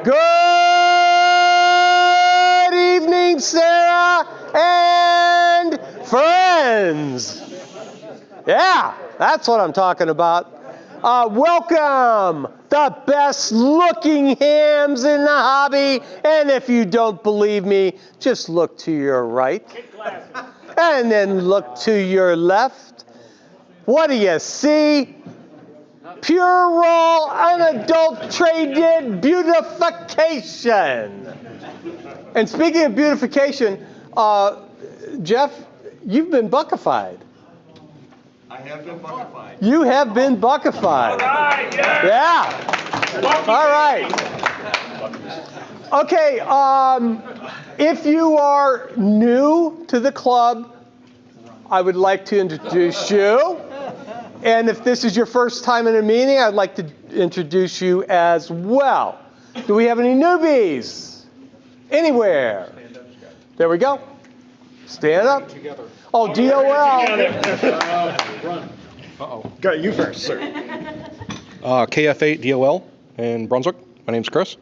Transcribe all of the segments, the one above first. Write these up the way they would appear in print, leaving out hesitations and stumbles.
Good evening, Sarah and friends. Yeah, that's what I'm talking about. Welcome, the best looking hams in the hobby. And if you don't believe me, just look to your right. And then look to your left. What do you see? Pure, raw, unadulterated beautification. And speaking of beautification, Jeff, you've been buckified. I have been buckified. You have been buckified. All right, yeah. All right. Okay, if you are new to the club, I would like to introduce you. And if this is your first time in a meeting, I'd like to introduce you as well. Do we have any newbies? Anywhere? There we go. Stand up. Oh, DOL. Run. Uh-oh. Got you first, sir. KF8 DOL in Brunswick. My name's Chris.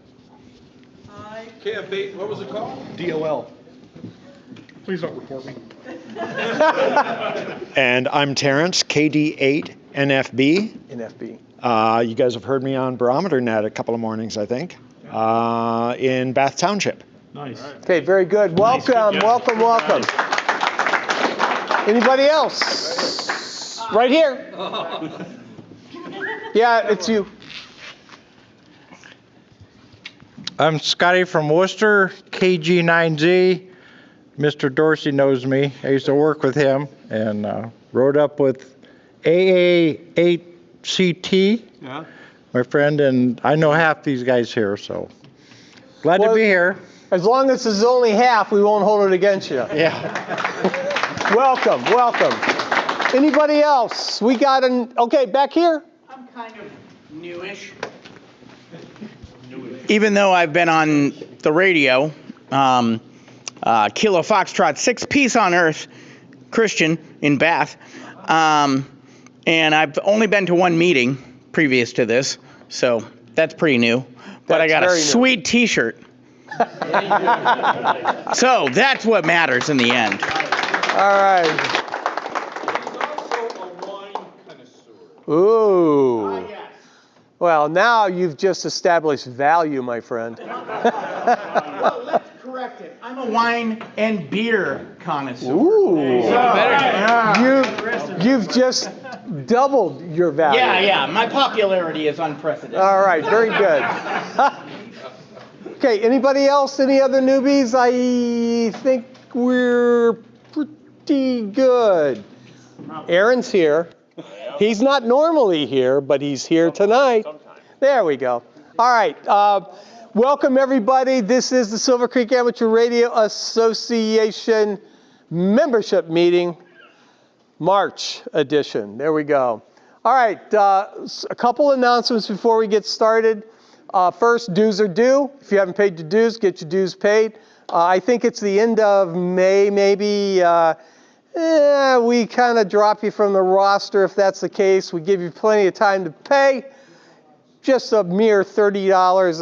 Hi. KF8, what was it called? DOL. Please don't report me. And I'm Terrence, KD8 NFB. NFB. You guys have heard me on Barometer Net a couple of mornings, I think, in Bath Township. Nice. Okay, very good. Welcome, welcome, welcome. Anybody else? Right here. Yeah, it's you. I'm Scotty from Worcester, KG9Z. Mr. Dorsey knows me. I used to work with him and rode up with AA8CT, my friend, and I know half these guys here, so glad to be here. As long as it's only half, we won't hold it against you. Yeah. Welcome, welcome. Anybody else? We got okay, back here. I'm kind of newish. Even though I've been on the radio, Kilo Foxtrot, 6 Peace on Earth, Christian in Bath. And I've only been to one meeting previous to this, so that's pretty new. But I got a sweet t-shirt. So that's what matters in the end. All right. He's also a wine connoisseur. Ooh. Yes. Well, now you've just established value, my friend. Well, let's correct it. I'm a wine and beer connoisseur. Ooh. You've just doubled your value. Yeah. My popularity is unprecedented. All right, very good. Okay, anybody else? Any other newbies? I think we're pretty good. Aaron's here. He's not normally here, but he's here tonight. There we go. All right. Welcome, everybody. This is the Silvercreek Amateur Radio Association membership meeting, March edition. There we go. All right. A couple announcements before we get started. First, dues are due. If you haven't paid your dues, get your dues paid. I think it's the end of May, maybe. We kind of drop you from the roster if that's the case. We give you plenty of time to pay. Just a mere $30,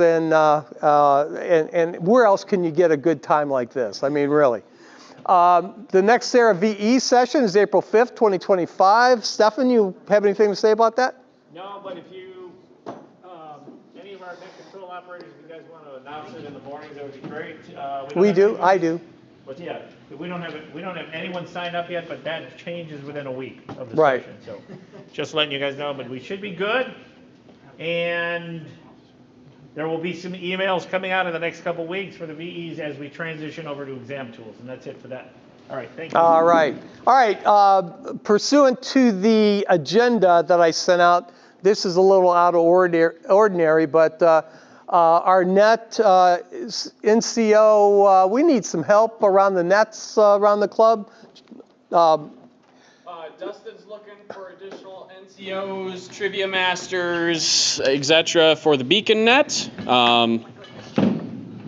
and where else can you get a good time like this? I mean, really. The next Sarah VE session is April 5th, 2025. Stefan, you have anything to say about that? No, but if you, any of our net control operators, if you guys want to announce it in the mornings, that would be great. We do. I do. But yeah, we don't have anyone signed up yet, but that changes within a week of the Right. session. So just letting you guys know, but we should be good. And there will be some emails coming out in the next couple weeks for the VEs as we transition over to exam tools. And that's it for that. All right, thank you. All right. All right. Pursuant to the agenda that I sent out, this is a little out of ordinary, but Our net NCO, we need some help around the nets around the club. Dustin's looking for additional NCOs, trivia masters, etc. for the beacon net.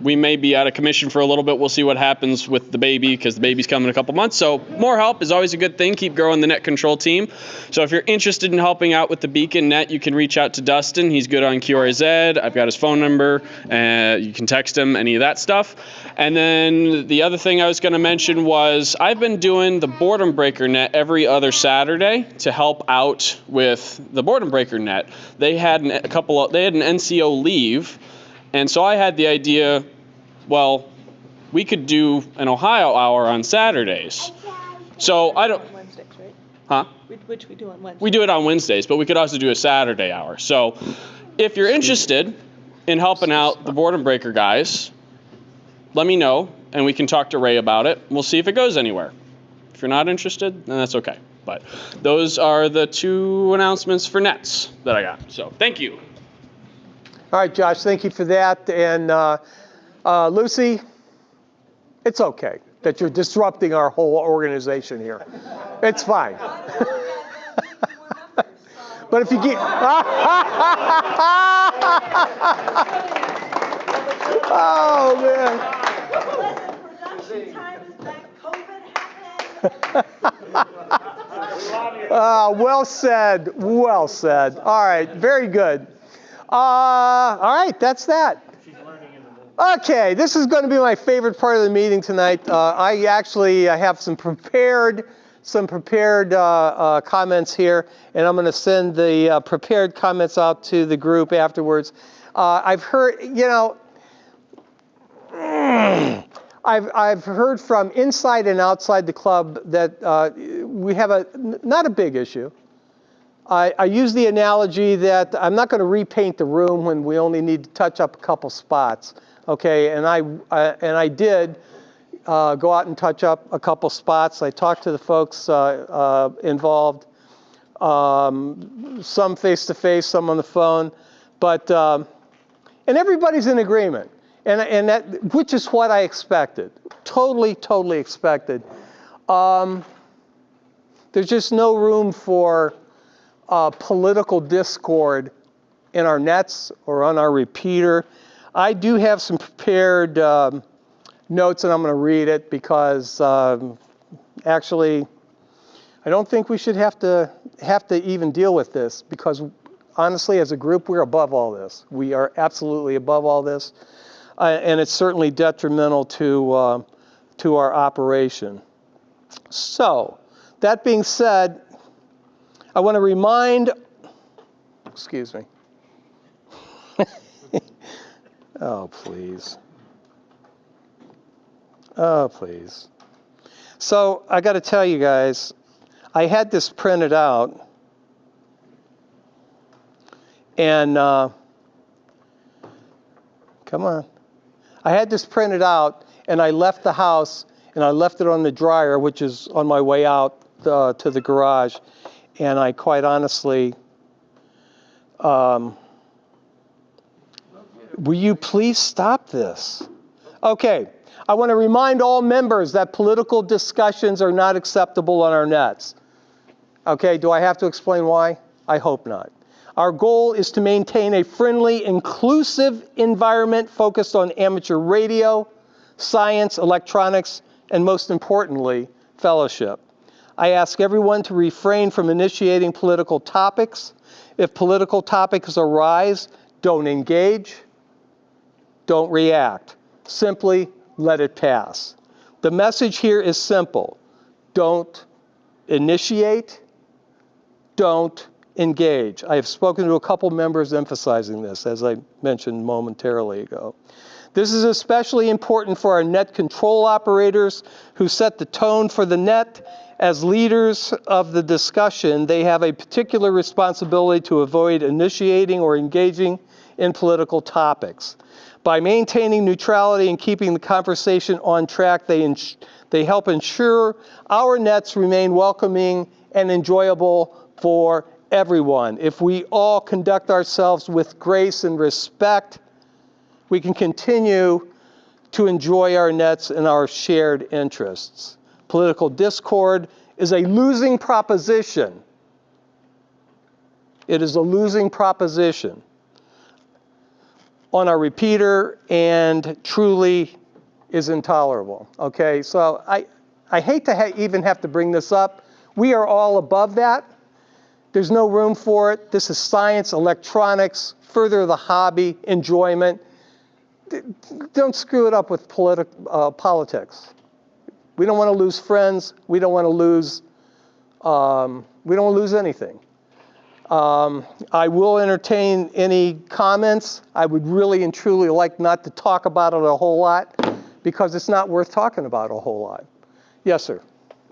We may be out of commission for a little bit. We'll see what happens with the baby, because the baby's coming in a couple months. So more help is always a good thing. Keep growing the net control team. So if you're interested in helping out with the beacon net, you can reach out to Dustin. He's good on QRZ. I've got his phone number. You can text him, any of that stuff. And then the other thing I was going to mention was I've been doing the Boredom Breaker net every other Saturday to help out with the Boredom Breaker net. They had an NCO leave. And so I had the idea, well, we could do an Ohio hour on Saturdays. So I don't. Wednesdays, right? Huh? Which we do on Wednesdays. We do it on Wednesdays, but we could also do a Saturday hour. So if you're interested in helping out the Boredom Breaker guys, let me know and we can talk to Ray about it. We'll see if it goes anywhere. If you're not interested, then that's okay. But those are the 2 announcements for nets that I got. So thank you. All right, Josh, thank you for that. And Lucy, it's okay that you're disrupting our whole organization here. It's fine. But if you get... Oh, man. Production time is back. COVID happened. Well said. Well said. All right, very good. All right, that's that. Okay, this is going to be my favorite part of the meeting tonight. I have some prepared comments here, and I'm going to send the prepared comments out to the group afterwards. I've heard, I've heard from inside and outside the club that we have not a big issue. I use the analogy that I'm not going to repaint the room when we only need to touch up a couple spots, okay? And I did go out and touch up a couple spots. I talked to the folks involved, some face-to-face, some on the phone, but and everybody's in agreement, and that, which is what I expected, totally expected. There's just no room for political discord in our nets or on our repeater. I do have some prepared notes, and I'm going to read it because actually I don't think we should have to even deal with this, because honestly, as a group, we're above all this. We are absolutely above all this, and it's certainly detrimental to our operation. So, that being said, I want to remind, excuse me. Oh, please. Oh, please. So I got to tell you guys, I had this printed out, and come on. I had this printed out, and I left the house, and I left it on the dryer, which is on my way out to the garage. And I quite honestly, will you please stop this? Okay, I want to remind all members that political discussions are not acceptable on our nets. Okay, do I have to explain why? I hope not. Our goal is to maintain a friendly, inclusive environment focused on amateur radio, science, electronics, and most importantly, fellowship. I ask everyone to refrain from initiating political topics. If political topics arise, don't engage, don't react. Simply let it pass. The message here is simple. Don't initiate, don't engage. I have spoken to a couple members emphasizing this, as I mentioned momentarily ago. This is especially important for our net control operators who set the tone for the net. As leaders of the discussion, they have a particular responsibility to avoid initiating or engaging in political topics. By maintaining neutrality and keeping the conversation on track, they help ensure our nets remain welcoming and enjoyable for everyone. If we all conduct ourselves with grace and respect, we can continue to enjoy our nets and our shared interests. Political discord is a losing proposition. It is a losing proposition on our repeater and truly is intolerable. Okay, so I hate to even have to bring this up. We are all above that. There's no room for it. This is science, electronics, further the hobby, enjoyment. Don't screw it up with politics. We don't want to lose friends. We don't want to lose. We don't want to lose anything. I will entertain any comments. I would really and truly like not to talk about it a whole lot because it's not worth talking about a whole lot. Yes, sir.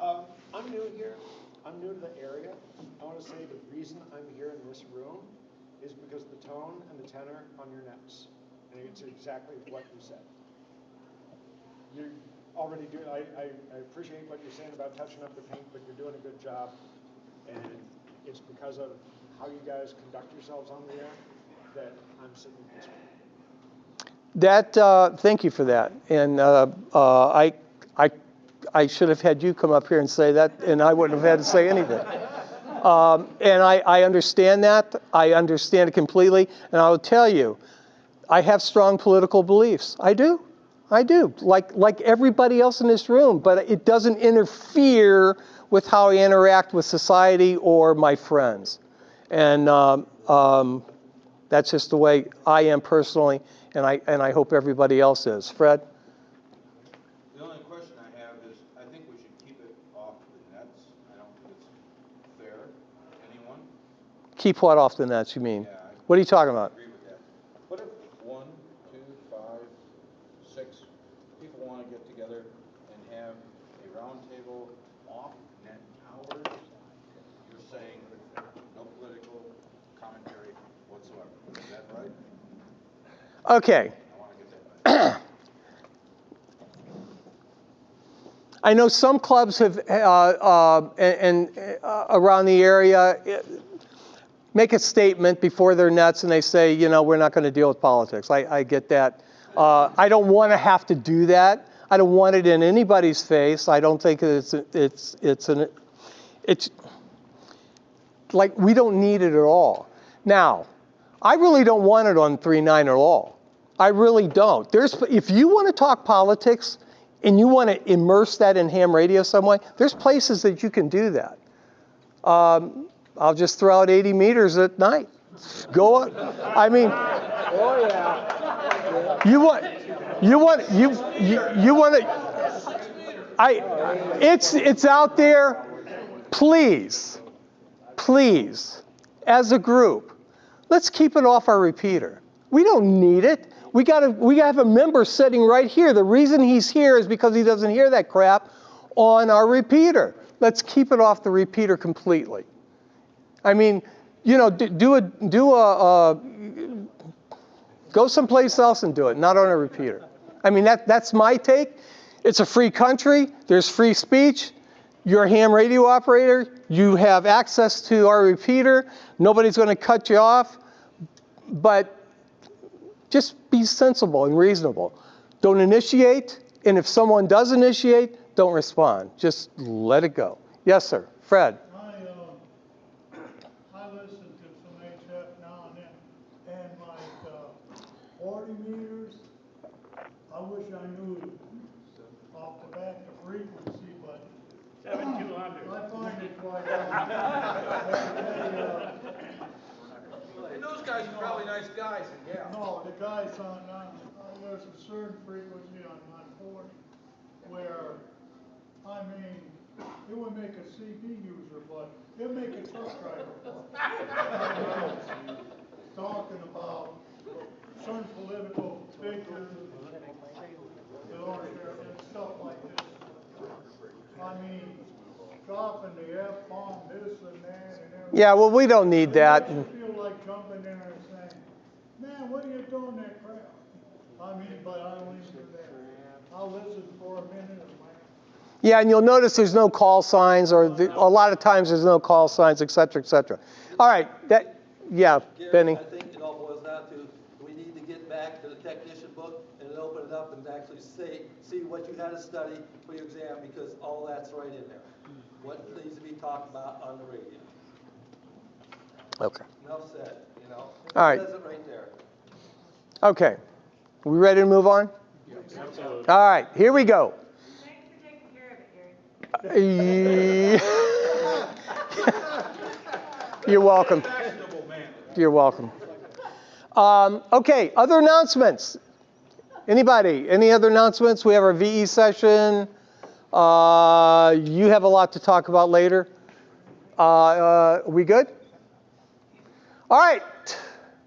I'm new here. I'm new to the area. I want to say the reason I'm here in this room is because the tone and the tenor on your nets. And it's exactly what you said. You're already doing, I appreciate what you're saying about touching up the paint, but you're doing a good job. And it's because of how you guys conduct yourselves on the air that I'm sitting in this room. Thank you for that. And I should have had you come up here and say that, and I wouldn't have had to say anything. And I understand that. I understand it completely. And I will tell you, I have strong political beliefs. I do. I do. Like everybody else in this room. But it doesn't interfere with how I interact with society or my friends. And that's just the way I am personally, and I hope everybody else is. Fred? The only question I have is, I think we should keep it off the nets. I don't think it's fair to anyone. Keep what off the nets, you mean? Yeah, What are you talking about? I agree with that. What if 1, 2, 5, 6 people want to get together and have a round table off net hours? You're saying no political commentary whatsoever. Is that right? Okay. I want to get that right. I know some clubs have, around the area, make a statement before their nets and they say, you know, we're not going to deal with politics. I get that. I don't want to have to do that. I don't want it in anybody's face. I don't think it's like we don't need it at all. Now, I really don't want it on 3-9 at all. I really don't. If you want to talk politics and you want to immerse that in ham radio some way, there's places that you can do that. I'll just throw out 80 meters at night. Go on. I mean, oh yeah. You want to. It's out there. Please, as a group, let's keep it off our repeater. We don't need it. We have a member sitting right here. The reason he's here is because he doesn't hear that crap on our repeater. Let's keep it off the repeater completely. I mean, you know, go someplace else and do it, not on a repeater. I mean, that's my take. It's a free country. There's free speech. You're a ham radio operator. You have access to our repeater. Nobody's going to cut you off. But just be sensible and reasonable. Don't initiate. And if someone does initiate, don't respond. Just let it go. Yes, sir. Fred. I listen to some HF now and then, and like 40 meters, I wish I knew off the bat the frequency, but 7200. I find it quite And those guys are probably nice guys, and yeah. No, the guys there's a certain frequency on 40 where, I mean, it would make a CD user, but it would make a truck driver. Talking about certain political figures, and stuff like this. I mean, dropping the F-bomb, this and that, and everything. Yeah, well, we don't need that. I feel like jumping in there and saying, man, what are you doing that crap? I mean, but I don't listen to that. I'll listen for a minute. Yeah, and you'll notice there's no call signs, or a lot of times there's no call signs, et cetera, et cetera. All right, Benny. I think it all boils down to we need to get back to the technician book see what you had to study for your exam, because all that's right in there. What needs to be talked about on the radio. Okay. Enough said, you know. All right. It says it right there. Okay. We ready to move on? Absolutely. All right, here we go. Thanks for taking care of it, Gary. You're welcome. You're welcome. Okay, other announcements. Anybody? Any other announcements? We have our VE session. You have a lot to talk about later. We good? All right.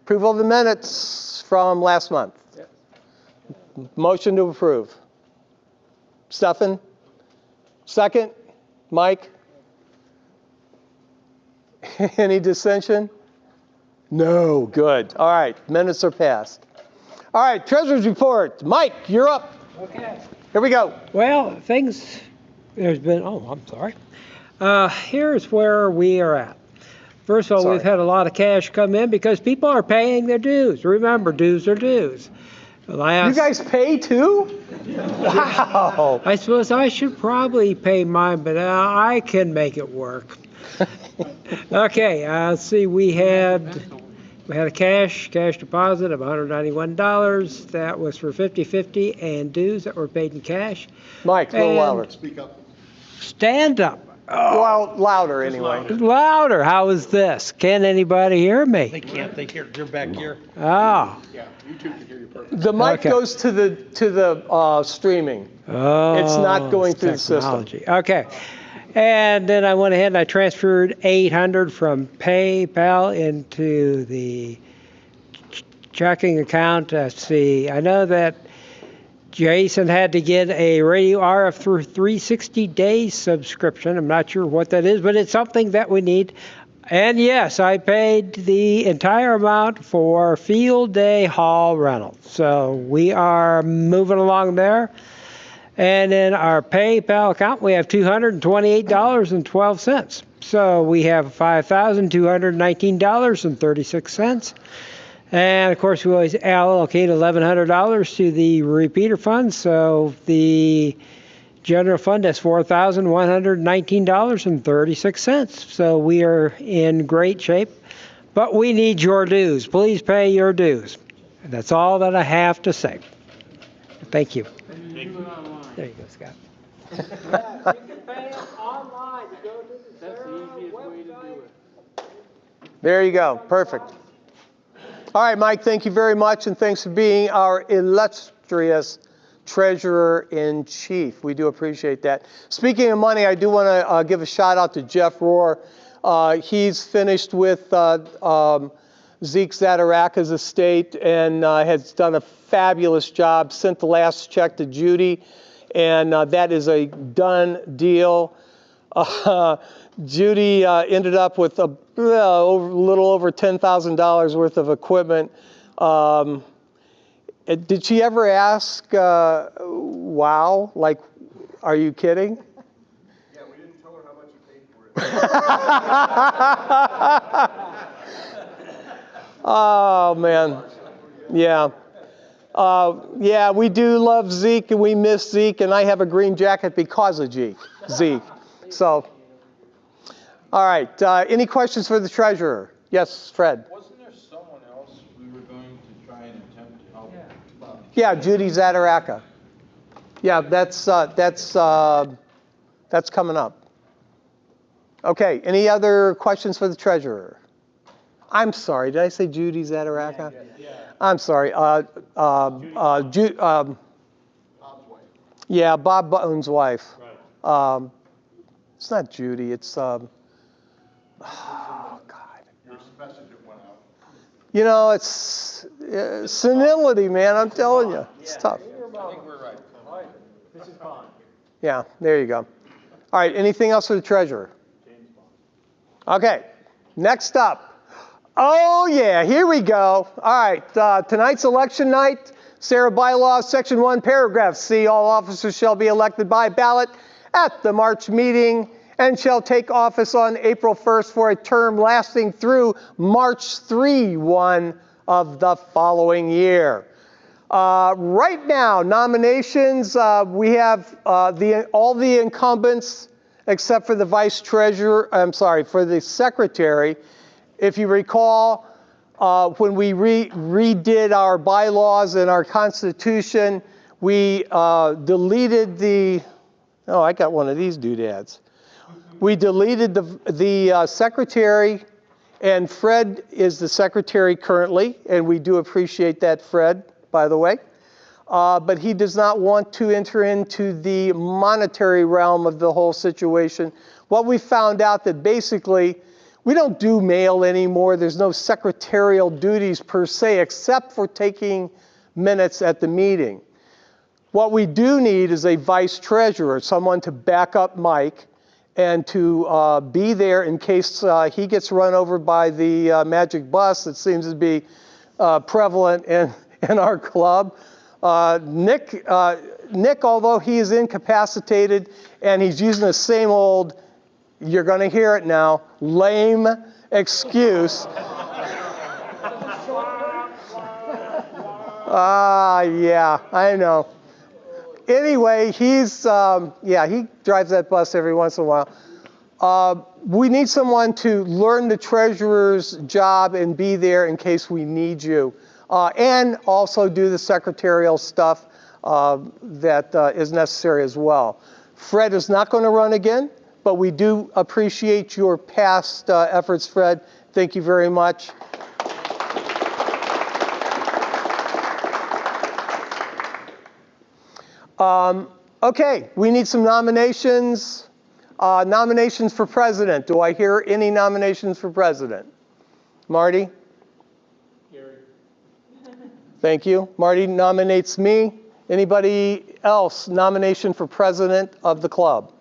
Approval of the minutes from last month. Motion to approve. Stefan? Second? Mike? Any dissension? No. Good. All right. Minutes are passed. All right. Treasurer's report. Mike, you're up. Okay. Here we go. Well, there's been, I'm sorry. Here's where we are at. First of all, Sorry. we've had a lot of cash come in because people are paying their dues. Remember, dues are dues. You guys pay too? Wow. I suppose I should probably pay mine, but I can make it work. Okay, let's see. We had a cash deposit of $191. That was for 50/50 and dues that were paid in cash. Mike, a little louder. Speak up. Stand up. Well, louder anyway. Louder. How is this? Can anybody hear me? They can't. They hear. You're back here. Oh. Yeah, YouTube can hear you perfectly. The mic Okay. goes to the streaming. Oh. It's not going it's through the system. technology. Okay. And then I went ahead and I transferred $800 from PayPal into the checking account. Let's see. I know that Jason had to get a Radio RF through 360 days subscription. I'm not sure what that is, but it's something that we need. And yes, I paid the entire amount for Field Day Hall rental. So we are moving along there. And in our PayPal account, we have $228.12. So we have $5,219.36. And of course, we always allocate $1,100 to the repeater fund. So the general fund has $4,119.36. So we are in great shape. But we need your dues. Please pay your dues. And that's all that I have to say. Thank you. There you go, Scott. You can pay it online. Go to the website. There you go. Perfect. All right, Mike, thank you very much, and thanks for being our illustrious Treasurer-in-Chief. We do appreciate that. Speaking of money, I do want to give a shout-out to Jeff Rohr. He's finished with Zeke Zadaraka's estate and has done a fabulous job. Sent the last check to Judy, and that is a done deal. Judy ended up with a little over $10,000 worth of equipment. Did she ever ask, wow, like, are you kidding? Yeah, we didn't tell her how much you paid for it. Oh, man. Yeah. Yeah, we do love Zeke, and we miss Zeke, and I have a green jacket because of Zeke. So, all right. Any questions for the treasurer? Yes, Fred. Wasn't there someone else we were going to try and attempt to help? Yeah, Judy Zadaraka. Yeah, that's coming up. Okay. Any other questions for the treasurer? I'm sorry. Did I say Judy Zadaraka? Yeah. I'm sorry. Bob's wife. Yeah, Bob Button's wife. Right. It's not Judy. It's oh God. Your message went out. You know, it's senility, man. I'm telling you, it's tough. I think we're right. This is fine. Yeah, there you go. All right. Anything else for the treasurer? Okay. Next up. Oh, yeah, here we go. All right, tonight's election night. Sarah Bylaw, Section 1, Paragraph C. All officers shall be elected by ballot at the March meeting and shall take office on April 1st for a term lasting through March 3, 1 of the following year. Right now, nominations, we have all the incumbents except for the vice treasurer, for the secretary. If you recall, when we redid our bylaws and our constitution, we deleted I got one of these doodads. We deleted the secretary, and Fred is the secretary currently, and we do appreciate that, Fred, by the way. But he does not want to enter into the monetary realm of the whole situation. What we found out that basically we don't do mail anymore. There's no secretarial duties per se, except for taking minutes at the meeting. What we do need is a vice treasurer, someone to back up Mike and to be there in case he gets run over by the magic bus that seems to be prevalent in our club. Nick, although he is incapacitated and he's using the same old, you're going to hear it now, lame excuse. Yeah, I know. Anyway, he drives that bus every once in a while. We need someone to learn the treasurer's job and be there in case we need you. And also do the secretarial stuff that is necessary as well. Fred is not going to run again, but we do appreciate your past efforts, Fred. Thank you very much. Okay, we need some nominations. Nominations for president. Do I hear any nominations for president? Marty? Gary. Thank you. Marty nominates me. Anybody else nomination for president of the club?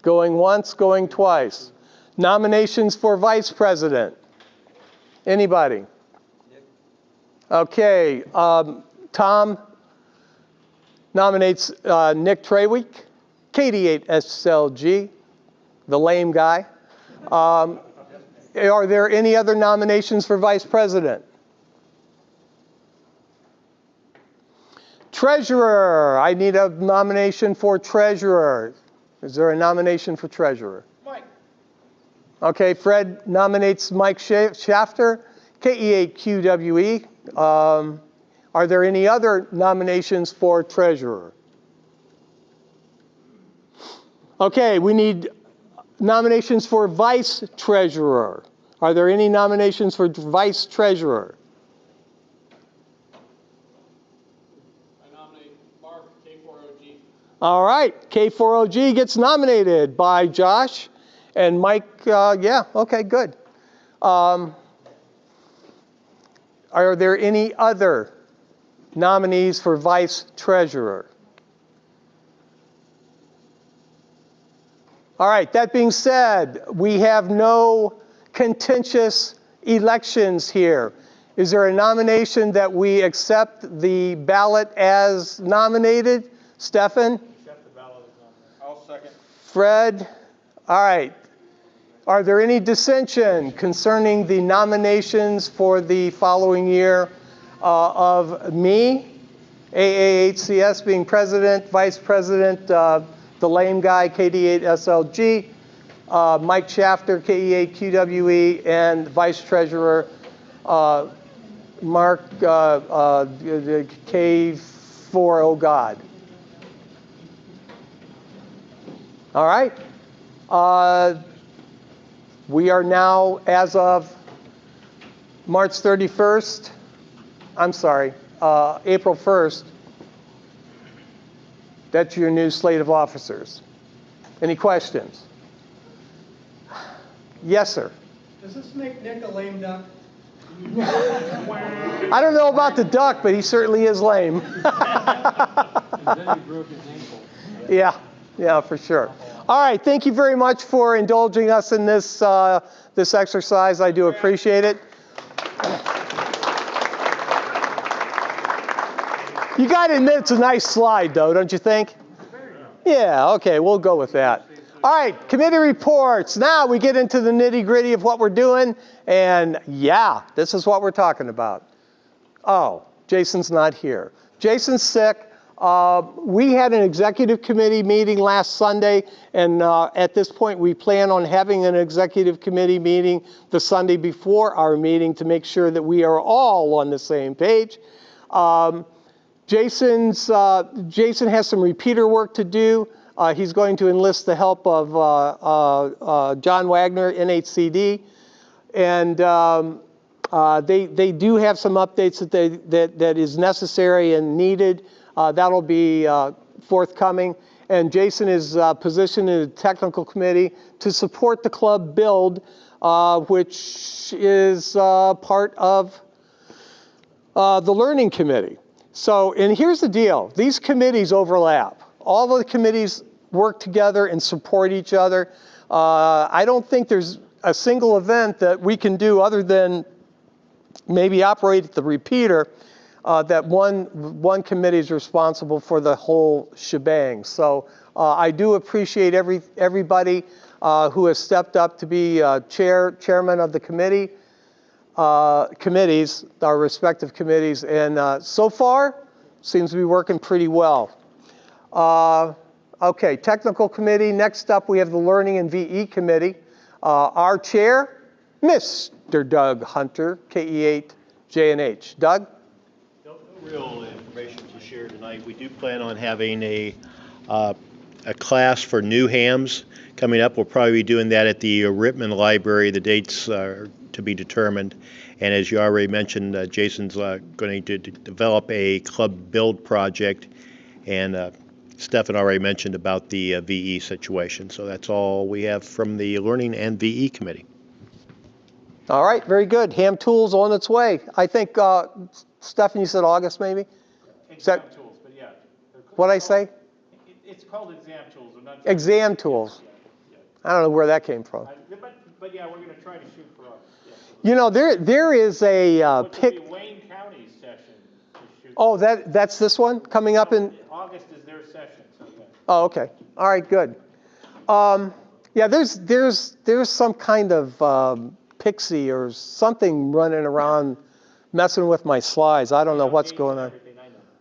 Going once, going twice. Nominations for vice president. Anybody? Okay, Tom nominates Nick Trawick, KD8SLG, the lame guy. Are there any other nominations for vice president? Treasurer, I need a nomination for treasurer. Is there a nomination for treasurer? Mike. Okay, Fred nominates Mike Shafter, KE8QWE. Are there any other nominations for treasurer? Okay, we need nominations for vice treasurer. Are there any nominations for vice treasurer? I nominate Mark, K4OG. All right, K4OG gets nominated by Josh and Mike. Yeah, okay, good. Are there any other nominees for vice treasurer? All right, that being said, we have no contentious elections here. Is there a nomination that we accept the ballot as nominated? Stefan? Accept the ballot as nominated. I'll second. Fred? All right. Are there any dissension concerning the nominations for the following year of me, AAHCS being president, vice president, the lame guy, KD8SLG, Mike Shafter, KE8QWE, and vice treasurer, Mark K4O God. All right. We are now, as of March 31st, I'm sorry, April 1st, that's your new slate of officers. Any questions? Yes, sir. Does this make Nick a lame duck? I don't know about the duck, but he certainly is lame. Yeah, for sure. All right, thank you very much for indulging us in this, this exercise. I do appreciate it. You got to admit it's a nice slide, though, don't you think? Yeah, okay, we'll go with that. All right, committee reports. Now we get into the nitty-gritty of what we're doing, and yeah, this is what we're talking about. Oh, Jason's not here. Jason's sick. We had an executive committee meeting last Sunday, and at this point, we plan on having an executive committee meeting the Sunday before our meeting to make sure that we are all on the same page. Jason has some repeater work to do. He's going to enlist the help of John Wagner, NHCD, and they do have some updates that is necessary and needed. That'll be forthcoming. And Jason is positioned in the technical committee to support the club build, which is part of the learning committee. So, and here's the deal. These committees overlap. All of the committees work together and support each other. I don't think there's a single event that we can do other than maybe operate at the repeater that one committee is responsible for the whole shebang. So I do appreciate everybody who has stepped up to be chairman of the committees, our respective committees, and so far seems to be working pretty well. Okay, technical committee. Next up, we have the learning and VE committee. Our chair, Mr. Doug Hunter, KE8JNH. Doug? No real information to share tonight. We do plan on having a class for new hams coming up. We'll probably be doing that at the Rittman Library. The dates are to be determined. And as you already mentioned, Jason's going to develop a club build project, and Stefan already mentioned about the VE situation. So that's all we have from the Learning and VE Committee. All right, very good. Ham tools on its way. I think, Stefan, you said August maybe? Exam tools, but yeah. What'd I say? It's called exam tools. I'm not Exam tools. I don't know where that came from. But yeah, we're going to try to shoot for August. Yeah. You know, there is a Which will be Wayne County's session to shoot. Oh, that's this one coming up in August is their session. So yeah. Oh, okay. All right, good. Yeah, there's some kind of pixie or something running around messing with my slides. I don't know what's going on.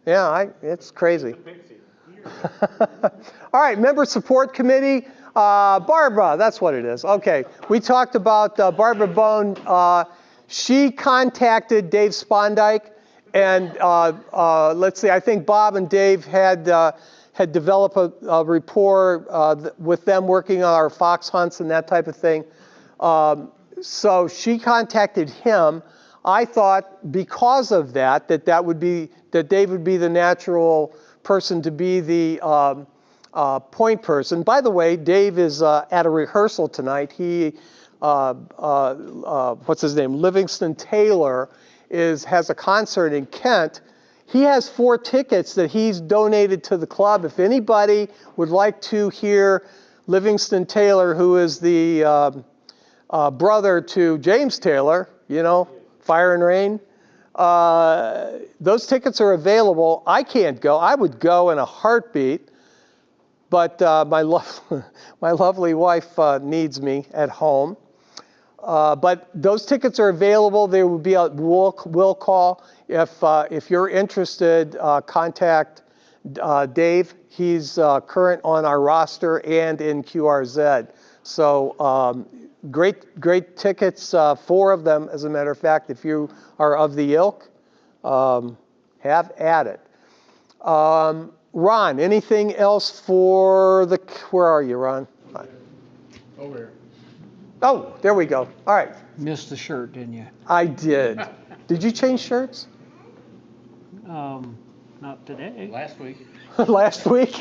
Yeah, it's crazy. All right, member support committee. Barbara, that's what it is. Okay, we talked about Barbara Bone. She contacted Dave Spondike, and let's see, I think Bob and Dave had developed a rapport with them working on our fox hunts and that type of thing. So she contacted him. I thought because of that Dave would be the natural person to be the point person. By the way, Dave is at a rehearsal tonight. He, what's his name? Livingston Taylor has a concert in Kent. He has 4 tickets that he's donated to the club. If anybody would like to hear Livingston Taylor, who is the brother to James Taylor, you know, Fire and Rain, those tickets are available. I can't go. I would go in a heartbeat. But my lovely wife needs me at home. But those tickets are available. There will be a will call. If you're interested, contact Dave. He's current on our roster and in QRZ. So great tickets, 4 of them, as a matter of fact. If you are of the ilk, have at it. Ron, anything else for where are you, Ron? Over here. Oh, there we go. All right. Missed the shirt, didn't you? I did. Did you change shirts? Not today. Last week. Last week?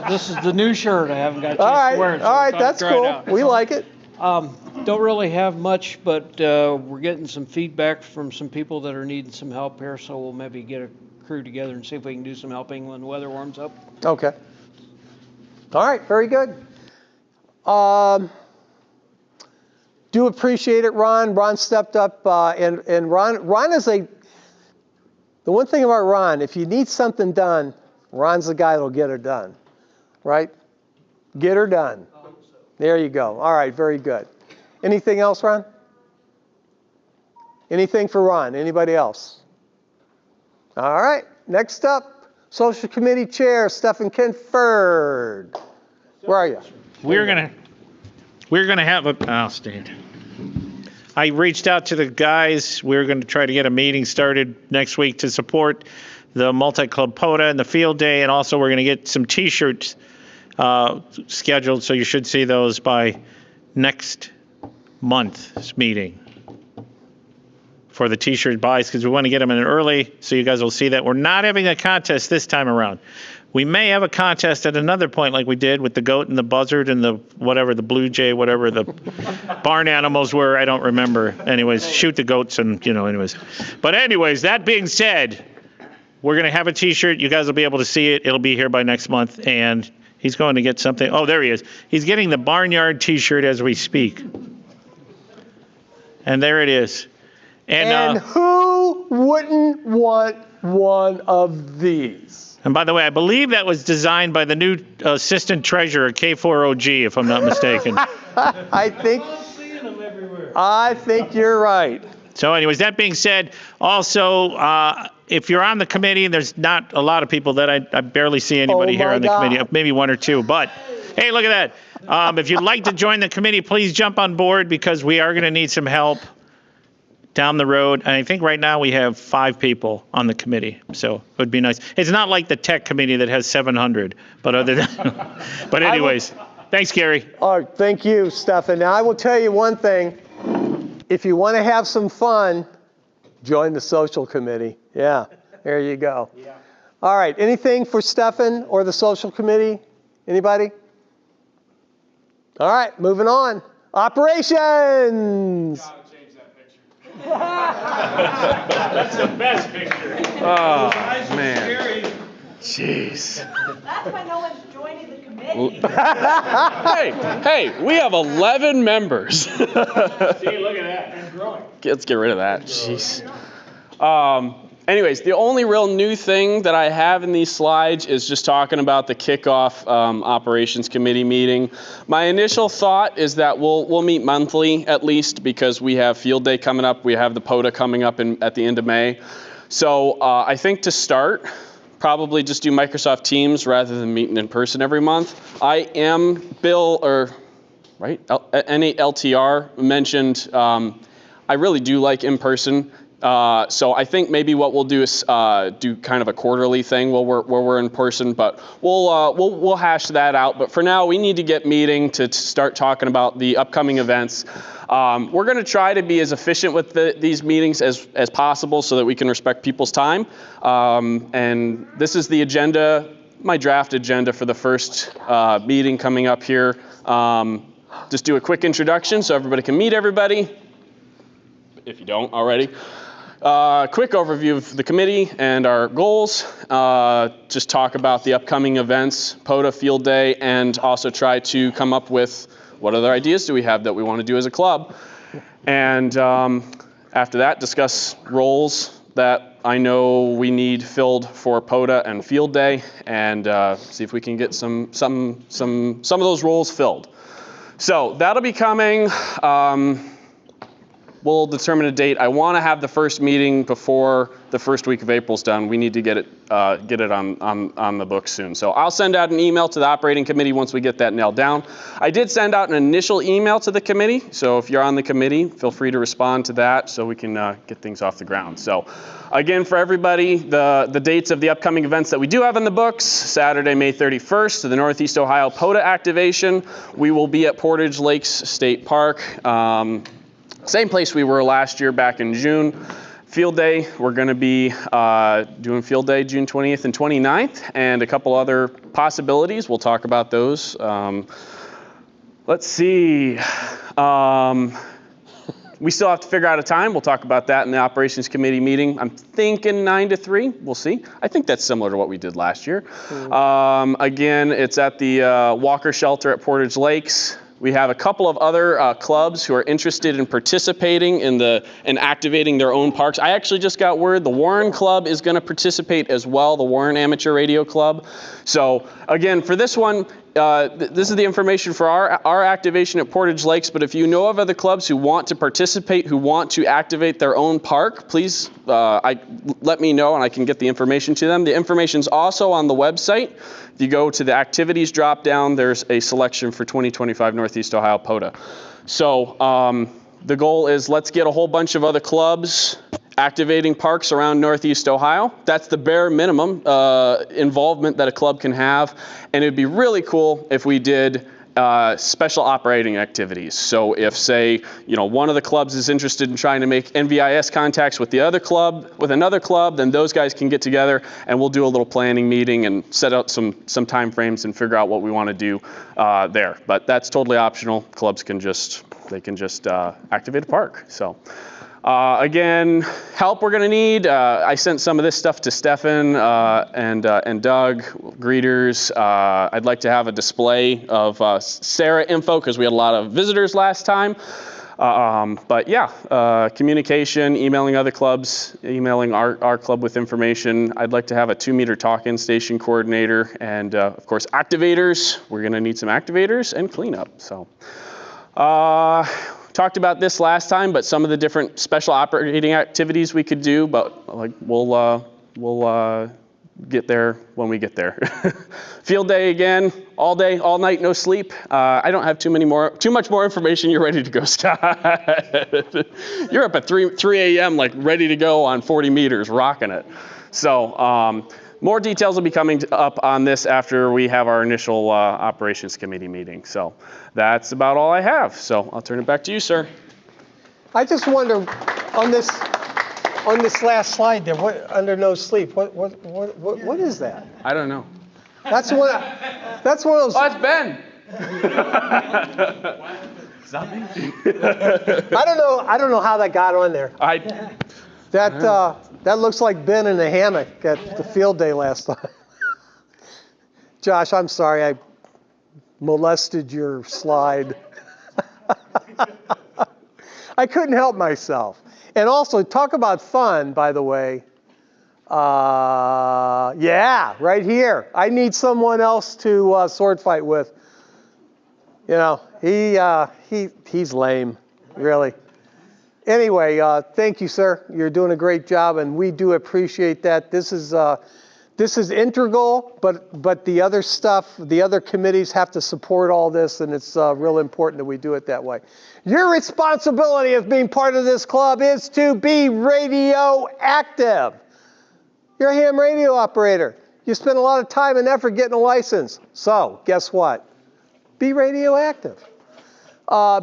This is the new shirt. I haven't got a chance to wear it. So all right, that's cool. We like it. Don't really have much, but we're getting some feedback from some people that are needing some help here, so we'll maybe get a crew together and see if we can do some helping when the weather warms up. Okay. All right, very good. Do appreciate it, Ron. Ron stepped up, and Ron is the one thing about Ron, if you need something done, Ron's the guy that'll get her done, right? Get her done. There you go. All right, very good. Anything else, Ron? Anything for Ron? Anybody else? All right, next up, Social Committee Chair, Stephen Kenford. Where are you? We're gonna have a, I'll stand. I reached out to the guys. We're gonna try to get a meeting started next week to support the multi-club POTA and the field day, and also we're gonna get some t-shirts scheduled, so you should see those by next month's meeting for the t-shirt buys, because we want to get them in early so you guys will see that. We're not having a contest this time around. We may have a contest at another point like we did with the goat and the buzzard and the whatever, the blue jay, whatever the barn animals were, I don't remember. Anyways, shoot the goats and, anyways. But anyways, that being said, we're going to have a t-shirt. You guys will be able to see it. It'll be here by next month. And he's going to get something. Oh, there he is. He's getting the barnyard t-shirt as we speak. And there it is. And who wouldn't want one of these? And by the way, I believe that was designed by the new assistant treasurer, K4OG, if I'm not mistaken. I think you're right. So anyways, that being said, also, if you're on the committee, and there's not a lot of people that I barely see anybody here on the committee, maybe one or two, but hey, look at that. If you'd like to join the committee, please jump on board, because we are going to need some help down the road. And I think right now we have 5 people on the committee, so it would be nice. It's not like the tech committee that has 700, but other than, but anyways, thanks, Gary. All right, thank you, Stefan. Now I will tell you one thing. If you want to have some fun, join the social committee. Yeah, there you go. Yeah. All right, anything for Stefan or the social committee? Anybody? All right, moving on. Operations. That's the best picture. Oh, man. Jeez. That's why no one's joining the committee. Hey, we have 11 members. See, look at that. And growing. Let's get rid of that. Jeez. Anyways, the only real new thing that I have in these slides is just talking about the kickoff operations committee meeting. My initial thought is that we'll meet monthly at least, because we have field day coming up. We have the POTA coming up at the end of May. So I think to start, probably just do Microsoft Teams rather than meeting in person every month. NALTR mentioned, I really do like in person. So I think maybe what we'll do is do kind of a quarterly thing where we're in person, but we'll hash that out. But for now, we need to get meeting to start talking about the upcoming events. We're going to try to be as efficient with these meetings as possible so that we can respect people's time. And this is the agenda, my draft agenda for the first meeting coming up here. Just do a quick introduction so everybody can meet everybody, if you don't already. Quick overview of the committee and our goals. Just talk about the upcoming events, POTA Field Day, and also try to come up with what other ideas do we have that we want to do as a club. And after that, discuss roles that I know we need filled for POTA and Field Day, and see if we can get some of those roles filled. So that'll be coming. We'll determine a date. I want to have the first meeting before the first week of April's done. We need to get it on the books soon. So I'll send out an email to the operating committee once we get that nailed down. I did send out an initial email to the committee. So if you're on the committee, feel free to respond to that so we can get things off the ground. So again, for everybody, the dates of the upcoming events that we do have in the books: Saturday, May 31st, to the Northeast Ohio POTA activation. We will be at Portage Lakes State Park. Same place we were last year back in June. Field Day, we're going to be doing Field Day June 20th and 29th, and a couple other possibilities. We'll talk about those. Let's see. We still have to figure out a time. We'll talk about that in the Operations Committee meeting. I'm thinking 9 to 3. We'll see. I think that's similar to what we did last year. Again, it's at the Walker Shelter at Portage Lakes. We have a couple of other clubs who are interested in participating in activating their own parks. I actually just got word the Warren Club is going to participate as well, the Warren Amateur Radio Club. So Again, for this one, this is the information for our activation at Portage Lakes, but if you know of other clubs who want to participate, who want to activate their own park, please let me know and I can get the information to them. The information's also on the website. If you go to the activities drop down, there's a selection for 2025 Northeast Ohio POTA. So the goal is let's get a whole bunch of other clubs activating parks around Northeast Ohio. That's the bare minimum involvement that a club can have. And it'd be really cool if we did special operating activities. So if, say, one of the clubs is interested in trying to make NVIS contacts with another club, then those guys can get together and we'll do a little planning meeting and set out some time frames and figure out what we want to do there. But that's totally optional. Clubs can just activate a park. So. Again, help we're going to need. I sent some of this stuff to Stefan and Doug, greeters. I'd like to have a display of Sarah info because we had a lot of visitors last time. But yeah, communication, emailing other clubs, emailing our club with information. I'd like to have a 2-meter talk-in station coordinator and, of course, activators. We're going to need some activators and cleanup. So. Talked about this last time, but some of the different special operating activities we could do, but we'll get there when we get there. Field day again, all day, all night, no sleep. I don't have too much more information. You're ready to go, Scott. You're up at 3 a.m. like ready to go on 40 meters, rocking it. So more details will be coming up on this after we have our initial operations committee meeting. So that's about all I have. So I'll turn it back to you, sir. I just wonder on this last slide there, what under no sleep? What is that? I don't know. That's one of those. Oh, it's Ben. I don't know how that got on there. That looks like Ben in a hammock at the field day last time. Josh, I'm sorry I molested your slide. I couldn't help myself. And also, talk about fun, by the way. Yeah, right here. I need someone else to sword fight with. He's lame, really. Anyway, thank you, sir. You're doing a great job, and we do appreciate that. This is integral, but the other stuff, the other committees have to support all this, and it's real important that we do it that way. Your responsibility as being part of this club is to be radio active. You're a ham radio operator. You spend a lot of time and effort getting a license. So, guess what? Be radio active.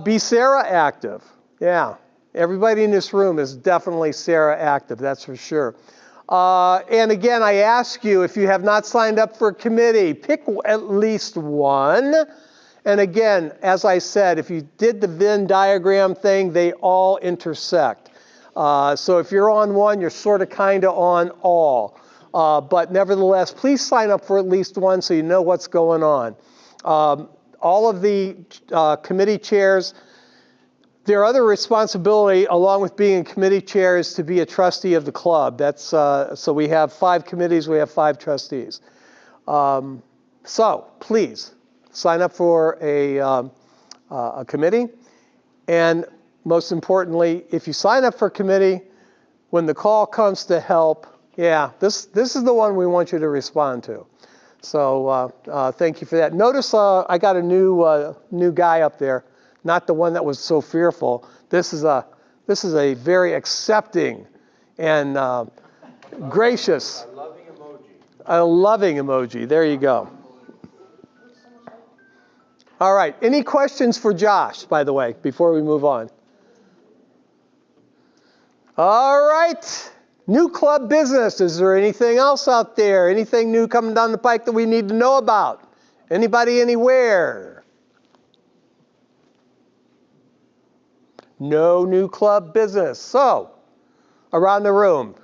Be Sarah active. Yeah. Everybody in this room is definitely Sarah active, that's for sure. And again, I ask you, if you have not signed up for a committee, pick at least one. And again, as I said, if you did the Venn diagram thing, they all intersect. So if you're on one, you're sort of kind of on all. But nevertheless, please sign up for at least one so you know what's going on. All of the committee chairs, their other responsibility, along with being a committee chair, is to be a trustee of the club. That's so we have 5 committees, we have 5 trustees. So please sign up for a committee, and most importantly, if you sign up for a committee, when the call comes to help, yeah, this is the one we want you to respond to. So thank you for that. Notice I got a new guy up there. Not the one that was so fearful. This is a very accepting and gracious. A loving emoji. A loving emoji. There you go. All right. Any questions for Josh, by the way, before we move on? All right. New club business. Is there anything else out there? Anything new coming down the pike that we need to know about? Anybody anywhere? No new club business. So, around the room.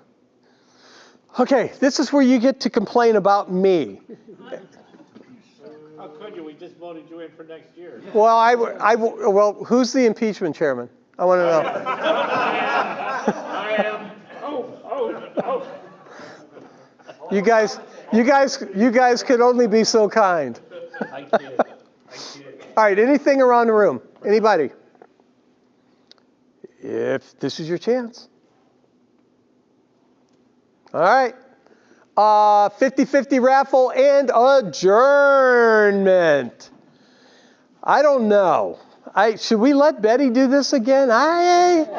Okay, this is where you get to complain about me. How could you? We just voted you in for next year. Well, well, who's the impeachment chairman? I want to know. I am. Oh. You guys, You guys could only be so kind. I kid. All right, anything around the room? Anybody? If this is your chance. All right. 50-50 raffle and adjournment. I don't know. Should we let Betty do this again? Betty!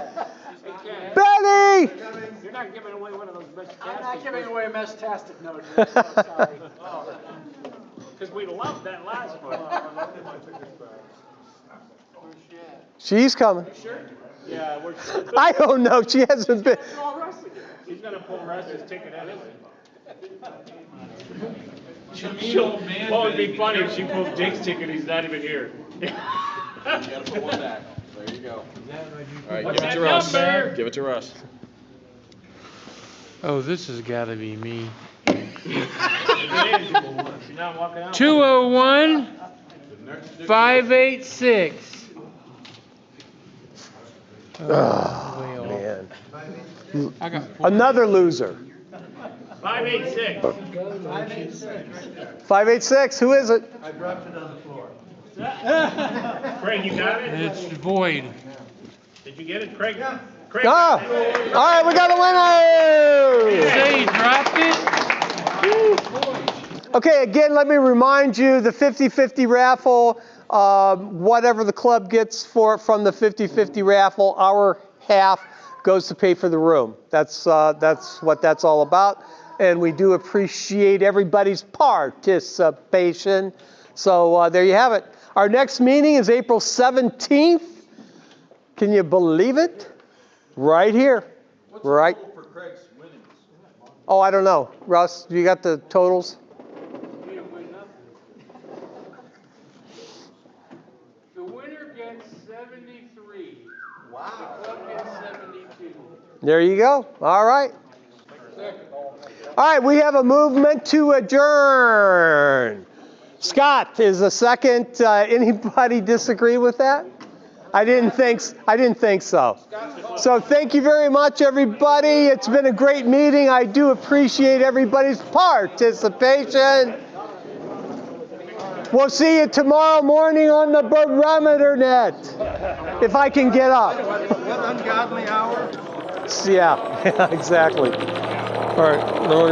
You're not giving away one of those best. I'm not giving away a mess-tastic note. I'm sorry. Because we loved that last one. She's coming. Yeah, we're. I don't know. She hasn't been. He's gonna pull Russ's ticket anyway. What would be funny if she pulls Jake's ticket? He's not even here. You gotta put one back. There you go. All right, What's give it to that Russ. number? Give it to Russ. Oh, this has got to be me. She's not walking out. 201 586. Oh, man. I got Another loser. 586. 586. Who is it? I dropped it on the floor. Craig, you got it? It's void. Did you get it, Craig? Craig. Ah, all right, we got a winner. Say, dropped it. Okay, again, let me remind you, the 50-50 raffle, whatever the club gets from the 50-50 raffle, our half goes to pay for the room. That's what that's all about. And we do appreciate everybody's participation. So there you have it. Our next meeting is April 17th. Can you believe it? Right here. Right. For Craig's winnings? Oh, I don't know. Russ, you got the totals? The winner gets 73. Wow. The club gets 72. There you go. All right. All right, we have a movement to adjourn. Scott is a second. Anybody disagree with that? I didn't think so. So thank you very much, everybody. It's been a great meeting. I do appreciate everybody's participation. We'll see you tomorrow morning on the barometer net, if I can get up. What ungodly hour? Yeah, exactly. All right, no,